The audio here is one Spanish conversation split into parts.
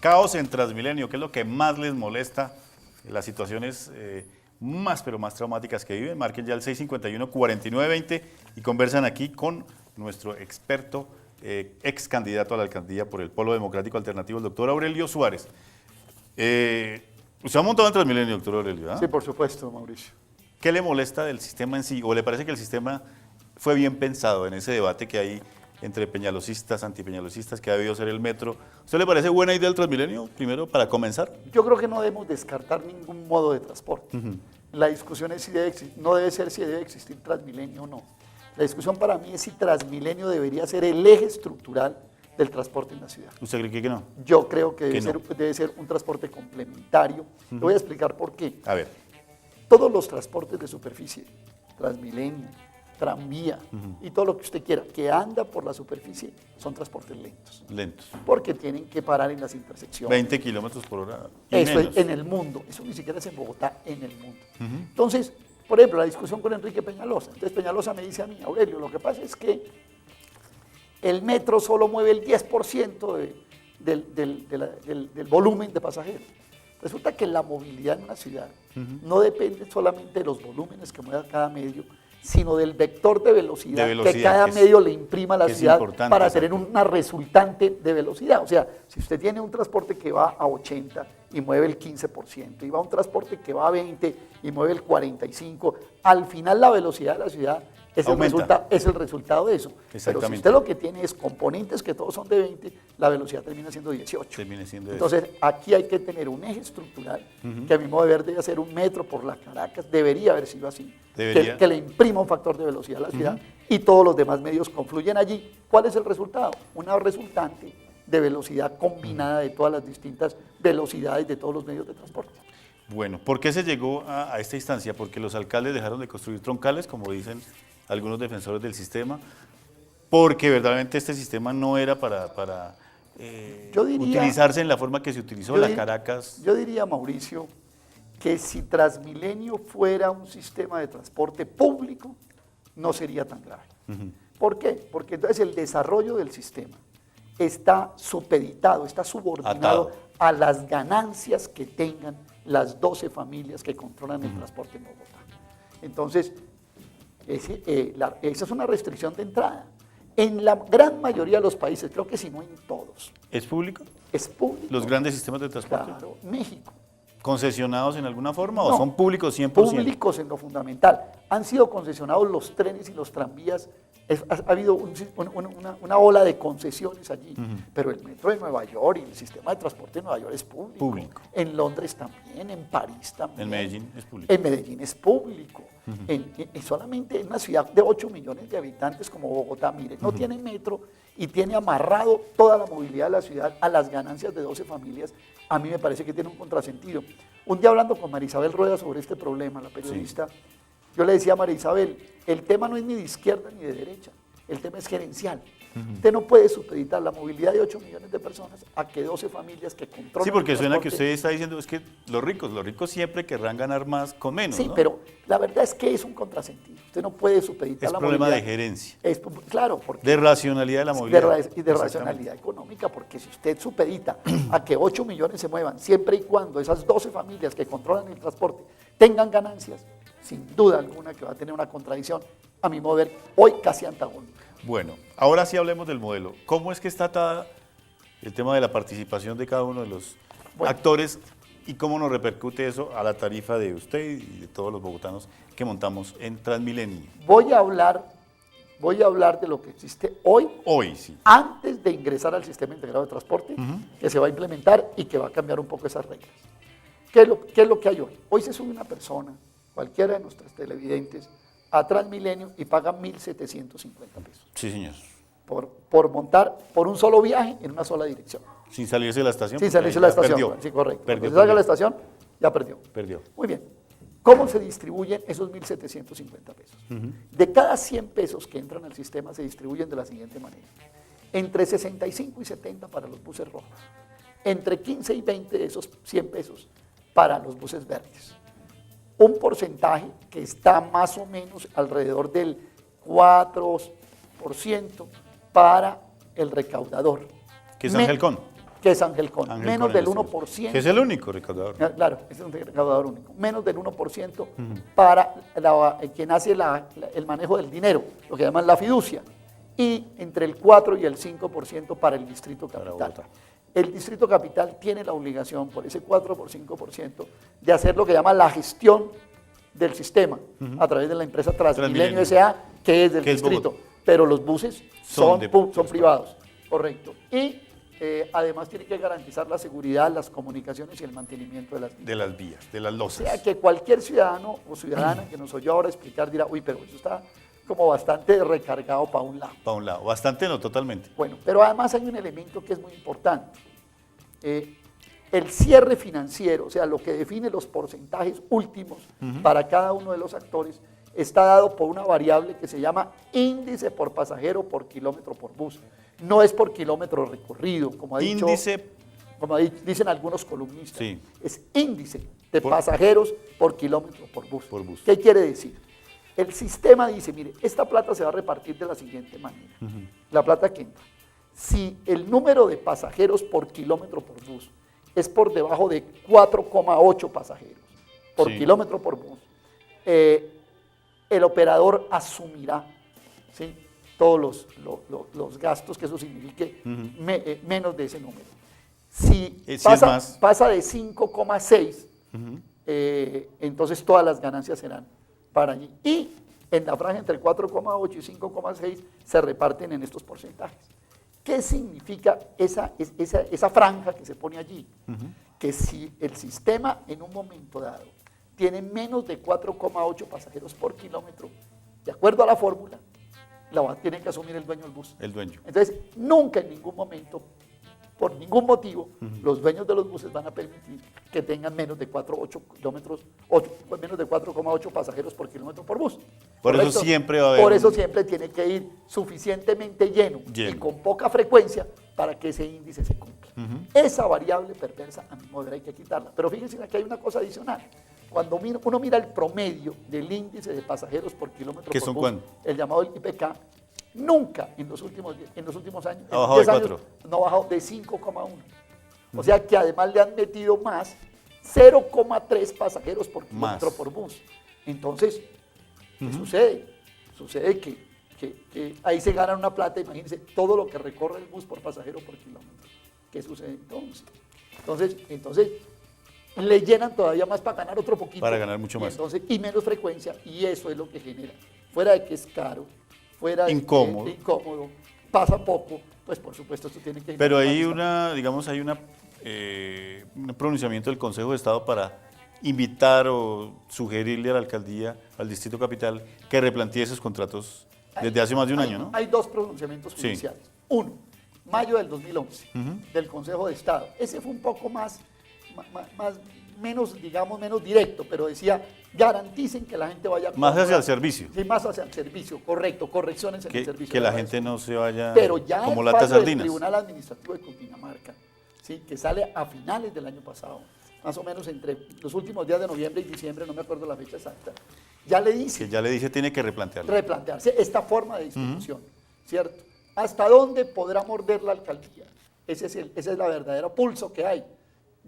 Caos en Transmilenio, ¿qué es lo que más les molesta? Las situaciones más pero más traumáticas que viven. Marquen ya el 651-4920 y conversan aquí con nuestro experto, ex candidato a la alcaldía por el Polo Democrático Alternativo, el doctor Aurelio Suárez. Usted ha montado en Transmilenio, doctor Aurelio, ¿ah? Sí, por supuesto, Mauricio. ¿Qué le molesta del sistema en sí? ¿O le parece que el sistema fue bien pensado en ese debate que hay entre peñalosistas, antipeñalosistas, que ha debido ser el metro? ¿Usted le parece buena idea el Transmilenio, primero, para comenzar? Yo creo que no debemos descartar ningún modo de transporte. La discusión es si no debe ser si debe existir Transmilenio o no. La discusión para mí es si Transmilenio debería ser el eje estructural del transporte en la ciudad. ¿Usted cree que no? Yo creo que no. debe ser un transporte complementario. Le voy a explicar por qué. A ver. Todos los transportes de superficie, Transmilenio, tranvía y todo lo que usted quiera que anda por la superficie son transportes lentos. Lentos. Porque tienen que parar en las intersecciones. 20 kilómetros por hora. Eso es en el mundo. Eso ni siquiera es en Bogotá, en el mundo. Entonces, por ejemplo, la discusión con Enrique Peñalosa. Entonces Peñalosa me dice a mí, Aurelio, lo que pasa es que el metro solo mueve el 10% del volumen de pasajeros. Resulta que la movilidad en una ciudad no depende solamente de los volúmenes que mueva cada medio, sino del vector de velocidad que cada medio le imprima a la ciudad para tener una resultante de velocidad. O sea, si usted tiene un transporte que va a 80 y mueve el 15%, y va a un transporte que va a 20 y mueve el 45%, al final la velocidad de la ciudad es el resultado de eso. Pero si usted lo que tiene es componentes que todos son de 20, la velocidad termina siendo 18. Entonces, aquí hay que tener un eje estructural, que a mi modo de ver debe ser un metro por la Caracas, debería haber sido así, que le imprima un factor de velocidad a la ciudad y todos los demás medios confluyen allí. ¿Cuál es el resultado? Una resultante de velocidad combinada de todas las distintas velocidades de todos los medios de transporte. Bueno, ¿por qué se llegó a esta instancia? Porque los alcaldes dejaron de construir troncales, como dicen algunos defensores del sistema, porque verdaderamente este sistema no era para utilizarse en la forma que se utilizó la Caracas. Yo diría, Mauricio, que si Transmilenio fuera un sistema de transporte público, no sería tan grave. ¿Por qué? Porque entonces el desarrollo del sistema está supeditado, está subordinado a las ganancias que tengan las 12 familias que controlan el transporte en Bogotá. Entonces, esa es una restricción de entrada. En la gran mayoría de los países, creo que si no en todos. ¿Es público? Es público. ¿Los grandes sistemas de transporte? Claro, México. ¿Concesionados en alguna forma o son públicos 100%? Públicos en lo fundamental. Han sido concesionados los trenes y los tranvías. Ha habido una ola de concesiones allí, pero el metro de Nueva York y el sistema de transporte de Nueva York es público. En Londres también, en París también. En Medellín es público. En Medellín es público. Solamente en una ciudad de 8 millones de habitantes como Bogotá, mire, no tiene metro y tiene amarrado toda la movilidad de la ciudad a las ganancias de 12 familias. A mí me parece que tiene un contrasentido. Un día hablando con María Isabel Rueda sobre este problema, la periodista, yo le decía a María Isabel, el tema no es ni de izquierda ni de derecha, el tema es gerencial. Usted no puede supeditar la movilidad de 8 millones de personas a que 12 familias que controlan. Sí, porque suena que usted está diciendo es que los ricos siempre querrán ganar más con menos. Sí, ¿no? pero la verdad es que es un contrasentido. Usted no puede supeditar la movilidad. Es problema de gerencia. Claro, porque de racionalidad de la movilidad. Y de racionalidad económica, porque si usted supedita a que 8 millones se muevan, siempre y cuando esas 12 familias que controlan el transporte tengan ganancias, sin duda alguna que va a tener una contradicción, a mi modo de ver, hoy casi antagónica. Bueno, ahora sí hablemos del modelo. ¿Cómo es que está atada el tema de la participación de cada uno de los actores y cómo nos repercute eso a la tarifa de usted y de todos los bogotanos que montamos en Transmilenio? Voy a hablar de lo que existe hoy, sí, antes de ingresar al sistema integrado de transporte, que se va a implementar y que va a cambiar un poco esas reglas. ¿Qué es lo que hay hoy? Hoy se sube una persona, cualquiera de nuestros televidentes, a Transmilenio y paga 1.750 pesos. Sí, señor. Por montar por un solo viaje en una sola dirección. Sin salirse de la estación. Sin salirse de la estación. Perdió. Sí, correcto. Perdió, Cuando se salga de la estación, ya perdió. Perdió. Muy bien. ¿Cómo se distribuyen esos 1.750 pesos? De cada 100 pesos que entran al sistema se distribuyen de la siguiente manera. Entre 65 y 70 para los buses rojos. Entre 15 y 20 de esos 100 pesos para los buses verdes. Un porcentaje que está más o menos alrededor del 4% para el recaudador. ¿Qué es Angelcon? que es Angelcon, Angelcon menos del Industrias, 1%. que es el único recaudador. Claro, ese es un recaudador único, menos del 1% para quien hace el manejo del dinero, lo que llaman la fiducia, y entre el 4 y el 5% para el Distrito Capital. Bogotá. El Distrito Capital tiene la obligación, por ese 4 por 5%, de hacer lo que llama la gestión del sistema a través de la empresa Transmilenio Transmilenio. S.A., que es del Que es distrito, Bogotá. pero los buses son de- privados, correcto. Y además tiene que garantizar la seguridad, las comunicaciones y el mantenimiento de las vías. De las vías, de las O losas. sea que cualquier ciudadano o ciudadana que nos oyó ahora explicar dirá, uy, pero eso está como bastante recargado para un lado. Para un lado, bastante no, totalmente. Bueno, pero además hay un elemento que es muy importante. El cierre financiero, o sea, lo que define los porcentajes últimos para cada uno de los actores, está dado por una variable que se llama índice por pasajero por kilómetro por bus. No es por kilómetro recorrido, como ha dicho, Índice, dicen algunos columnistas. Sí. Es índice de Por- pasajeros por kilómetro por bus. Por bus. ¿Qué quiere decir? El sistema dice, mire, esta plata se va a repartir de la siguiente manera. La plata que entra. Si el número de pasajeros por kilómetro por bus es por debajo de 4,8 pasajeros por Sí. kilómetro por bus, el operador asumirá, ¿sí?, todos los gastos que eso signifique menos de ese número. Si Si es pasa, más. pasa de 5,6, entonces todas las ganancias serán para allí. Y en la franja entre 4,8 y 5,6 se reparten en estos porcentajes. ¿Qué significa esa franja que se pone allí? Que si el sistema en un momento dado tiene menos de 4,8 pasajeros por kilómetro, de acuerdo a la fórmula, tiene que asumir el dueño del bus. el dueño. Entonces, nunca en ningún momento, por ningún motivo, los dueños de los buses van a permitir que tengan menos de 4,8 pasajeros por kilómetro por bus. Por eso ¿Correcto? siempre va a haber Por eso un- siempre tiene que ir suficientemente lleno y Lleno. con poca frecuencia para que ese índice se cumpla. Esa variable perversa, a mi modo de ver, hay que quitarla. Pero fíjense que hay una cosa adicional. Cuando uno mira el promedio del índice de pasajeros por kilómetro ¿Qué por son bus, cuánto? el llamado nunca en los últimos años, ¿Ha bajado de 10 años, 4? no ha bajado de 5,1. O sea que además le han metido más 0,3 pasajeros por kilómetro Más. por bus. Entonces, ¿qué sucede? Sucede que ahí se gana una plata, imagínense, todo lo que recorre el bus por pasajero por kilómetro. ¿Qué sucede entonces? Entonces le llenan todavía más para ganar otro poquito. Para ganar mucho más. Y menos frecuencia, y eso es lo que genera. Fuera de que es caro, fuera de Incómodo. que incómodo, pasa poco, pues por supuesto esto tiene que... Pero hay un pronunciamiento del Consejo de Estado para invitar o sugerirle a la alcaldía, al Distrito Capital, que replantee esos contratos desde hace más de un año, ¿no? Hay dos pronunciamientos Sí. judiciales. Uno, mayo del 2011, del Consejo de Estado. Ese fue un poco menos directo, pero decía, garanticen que la gente vaya... Más hacia cómoda. el servicio. Sí, más hacia el servicio, correcto, correcciones en el servicio. Que la de gente no se vaya Pero ya como el latas fallo del sardinas. Tribunal Administrativo de Cundinamarca, ¿sí?, que sale a finales del año pasado, más o menos entre los últimos días de noviembre y diciembre, no me acuerdo la fecha exacta, ya le dice Que ya le dice tiene que replantearlo. replantearse esta forma de distribución, ¿cierto? ¿Hasta dónde podrá morder la alcaldía? Ese es la verdadera pulso que hay.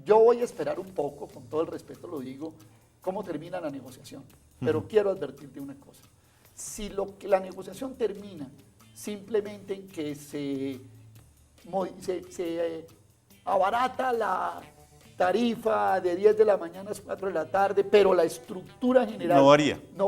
Yo voy a esperar un poco, con todo el respeto lo digo, cómo termina la negociación. Pero quiero advertirte una cosa. Si la negociación termina simplemente en que se abarata la tarifa de 10 de la mañana a 4 de la tarde, pero la estructura general No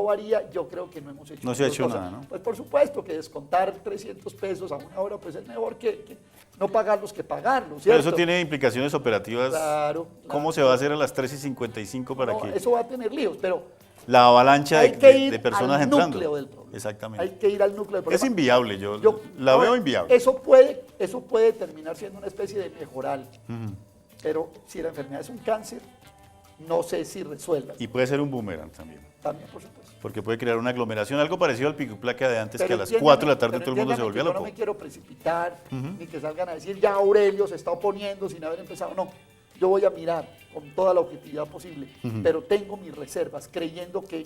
varía. yo creo que no hemos hecho No se ha dos hecho cosas. nada, ¿no? Pues por supuesto que descontar 300 pesos a una hora, pues es mejor que no pagarlos que pagarlos, Pero ¿cierto? eso tiene implicaciones operativas. Claro, ¿Cómo se va a hacer a las 3:55 para No, que eso va a tener líos, pero la avalancha hay que ir de personas al entrando? núcleo del problema. Exactamente. Hay que ir al núcleo del problema. Es inviable, yo la no, veo inviable. Eso puede terminar siendo una especie de mejoral, pero si la enfermedad es un cáncer, no sé si resuelva. Y puede ser un boomerang también, También, por supuesto. porque puede crear una aglomeración, algo parecido al pico y placa de antes, que a las entiéndame- 4 de la tarde pero todo el mundo se entiéndame volvía que yo loco. no me quiero precipitar, ni que salgan a decir, ya Aurelio se está oponiendo sin haber empezado. No, yo voy a mirar con toda la objetividad posible, pero tengo mis reservas, creyendo que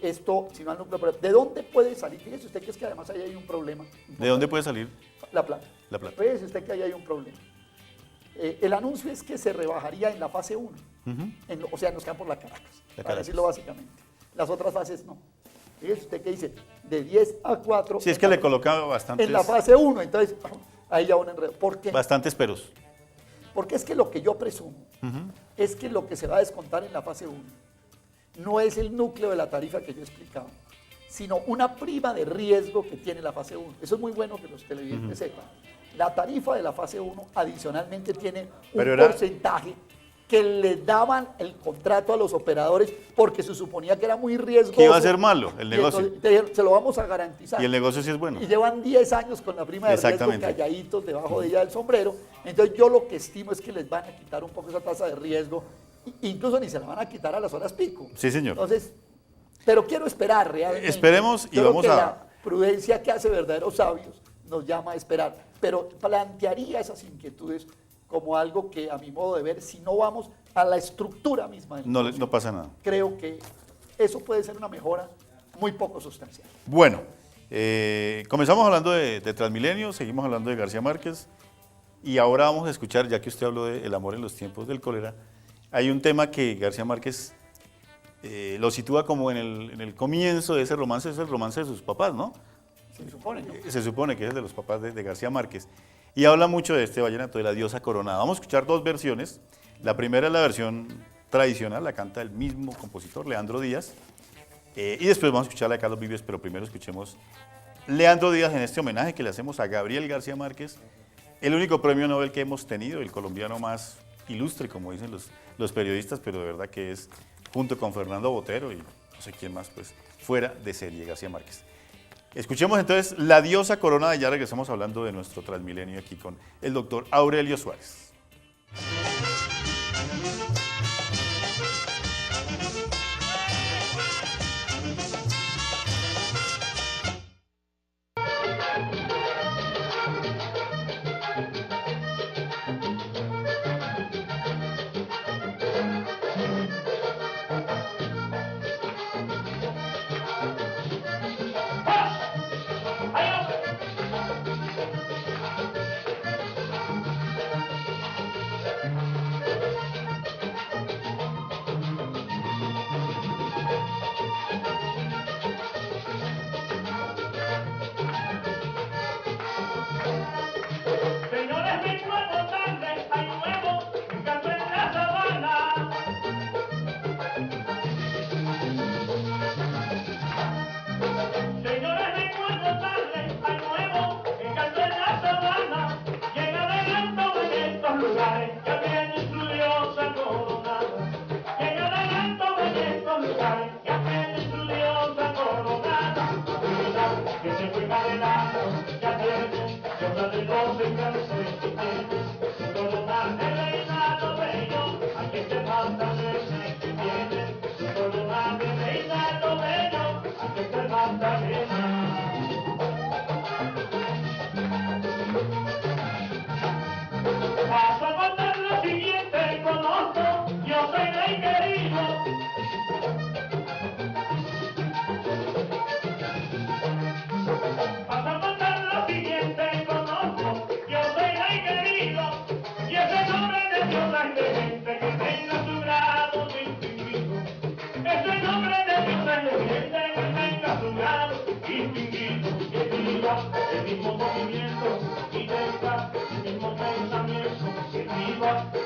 esto, si no al núcleo, ¿de dónde puede salir? Fíjese usted que es que además ahí hay un problema. ¿De dónde puede salir? La plata. La plata. Pues usted que ahí hay un problema. El anuncio es que se rebajaría en la fase 1, o sea, en los campos La Caracas, para decirlo básicamente. Las otras fases no. Fíjese usted que dice de 10 a 4. Sí, es que le colocaba bastantes. En la fase 1, entonces ahí ya un enredo. ¿Por qué? Bastantes peros. Porque es que lo que yo presumo es que lo que se va a descontar en la fase 1 no es el núcleo de la tarifa que yo explicaba, sino una prima de riesgo que tiene la fase 1. Eso es muy bueno que los televidentes sepan. La tarifa de la fase 1 adicionalmente tiene un porcentaje que le daban el contrato a los operadores porque se suponía que era muy riesgoso. Que iba a ser malo el negocio. Entonces, se lo vamos a garantizar. Y el negocio sí es bueno. Y llevan 10 años con la prima de riesgo calladitos debajo de ella del sombrero. Entonces yo lo que estimo es que les van a quitar un poco esa tasa de riesgo. Incluso ni se la van a quitar a las horas pico. Sí, señor. Entonces, pero quiero esperar realmente. Esperemos y vamos a... La prudencia que hace verdaderos sabios nos llama a esperar. Pero plantearía esas inquietudes como algo que, a mi modo de ver, si no vamos a la estructura misma del negocio, no pasa nada. Creo que eso puede ser una mejora muy poco sustancial. Bueno, comenzamos hablando de Transmilenio, seguimos hablando de García Márquez y ahora vamos a escuchar, ya que usted habló de El amor en los tiempos del cólera, hay un tema que García Márquez lo sitúa como en el comienzo de ese romance, es el romance de sus papás, ¿no? Se supone, ¿no? Se supone que es el de los papás de García Márquez. Y habla mucho de este vallenato, de la diosa coronada. Vamos a escuchar dos versiones. La primera es la versión tradicional, la canta el mismo compositor, Leandro Díaz. Y después vamos a escuchar la de Carlos Vives, pero primero escuchemos Leandro Díaz en este homenaje que le hacemos a Gabriel García Márquez, el único premio Nobel que hemos tenido, el colombiano más ilustre, como dicen los periodistas, pero de verdad que es, junto con Fernando Botero y no sé quién más, pues fuera de serie, García Márquez. Escuchemos entonces La diosa coronada y ya regresamos hablando de nuestro Transmilenio aquí con el doctor Aurelio Suárez.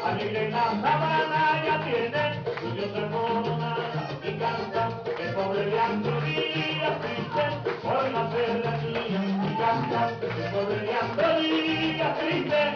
Alegre la sabana ya tiene, y yo te nada y canta, el pobre Leandro Díaz triste, por la serranía y canta, el pobre Leandro Díaz triste.